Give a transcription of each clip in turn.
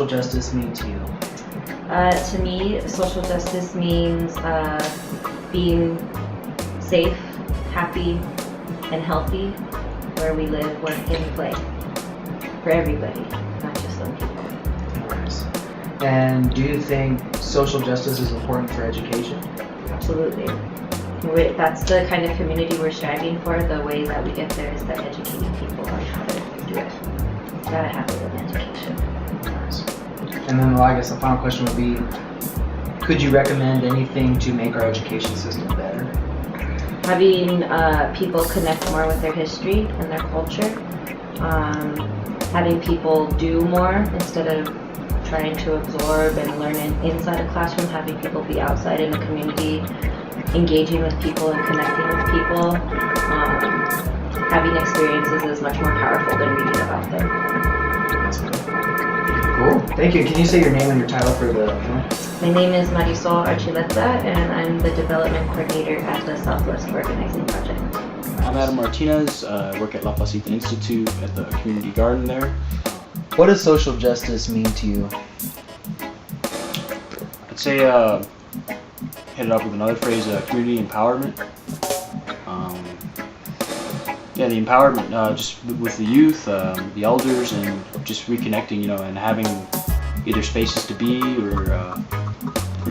justice mean to you? To me, social justice means being safe, happy, and healthy where we live, work, and play. For everybody, not just some people. Nice. And do you think social justice is important for education? Absolutely. That's the kind of community we're striving for. The way that we get there is by educating people on how to do it. Gotta have it in education. Nice. And then, well, I guess the final question would be, could you recommend anything to make our education system better? Having people connect more with their history and their culture. Having people do more instead of trying to absorb and learn inside a classroom. Having people be outside in the community, engaging with people and connecting with people. Having experiences is much more powerful than reading about them. That's good. Cool. Thank you. Can you say your name and your title for the film? My name is Marisol Archuleta, and I'm the development coordinator at the Southwest Organizing Project. I'm Adam Martinez. I work at La Placita Institute at the community garden there. What does social justice mean to you? I'd say hit it up with another phrase, community empowerment. The empowerment just with the youth, the elders, and just reconnecting, and having either spaces to be or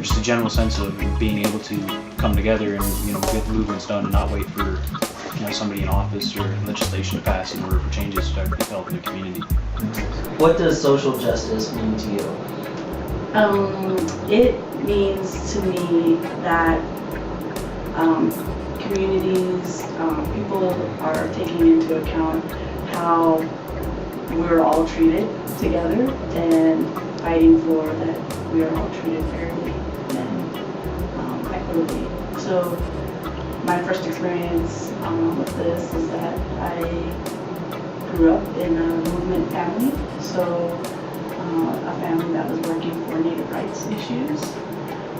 just a general sense of being able to come together and get movements done and not wait for somebody in office or legislation to pass in order for changes to start developing a community. What does social justice mean to you? It means to me that communities, people are taking into account how we're all treated together and fighting for that we are all treated fairly and equitably. So my first experience with this is that I grew up in a movement family, so a family that was working for Native rights issues,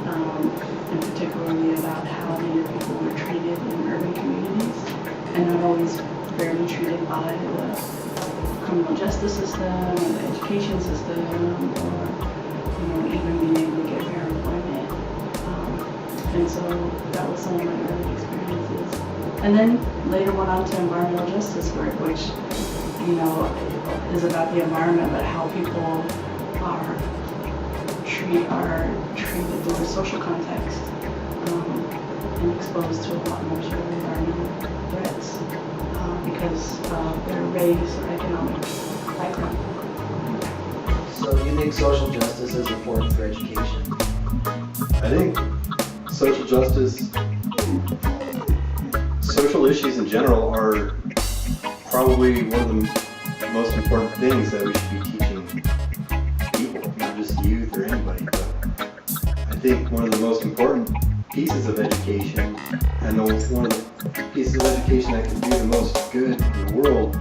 and particularly about how Native people were treated in urban communities, and not always fairly treated by the criminal justice system or the education system, or even being able to get fair employment. And so that was some of my early experiences. And then later went on to environmental justice work, which is about the environment, but how people are treated through a social context, and exposed to a lot more sort of environmental threats because of their race or economic background. So do you think social justice is important for education? I think social justice, social issues in general are probably one of the most important things that we should be teaching people, not just youth or anybody, but I think one of the most important pieces of education, and one of the pieces of education that can do the most good in the world,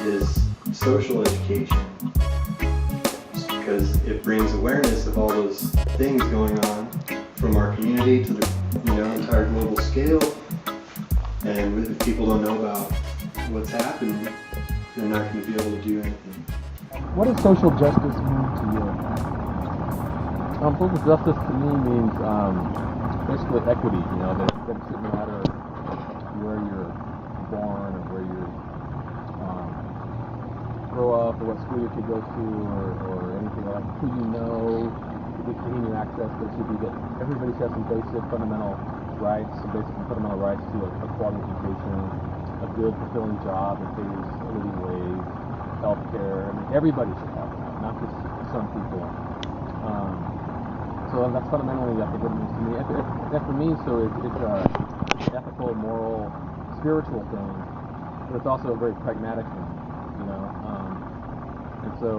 is social education. Just because it brings awareness of all those things going on from our community to the entire global scale, and if people don't know about what's happening, they're not going to be able to do anything. What does social justice mean to you? Social justice to me means basically equity. That it doesn't matter where you're born or where you grow up or what school you could go to or anything like who you know, who you access, but it should be that everybody should have some basic fundamental rights, fundamental rights to a quality education, a good, fulfilling job that pays a living wage, health care. Everybody should have that, not just some people. So that's fundamentally, I think, what it means to me. That for me, so it's a ethical, moral, spiritual thing, but it's also a very pragmatic thing, and so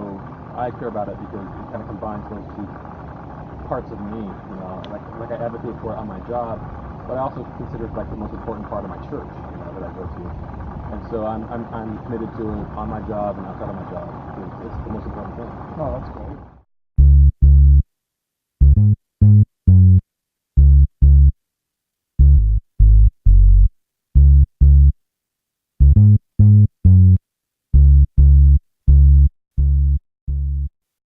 I care about it because it kind of combines those two parts of me, like I advocate for it on my job, but I also consider it like the most important part of my church, that I go to. And so I'm committed to it on my job and outside of my job. It's the most important thing. Oh, that's great.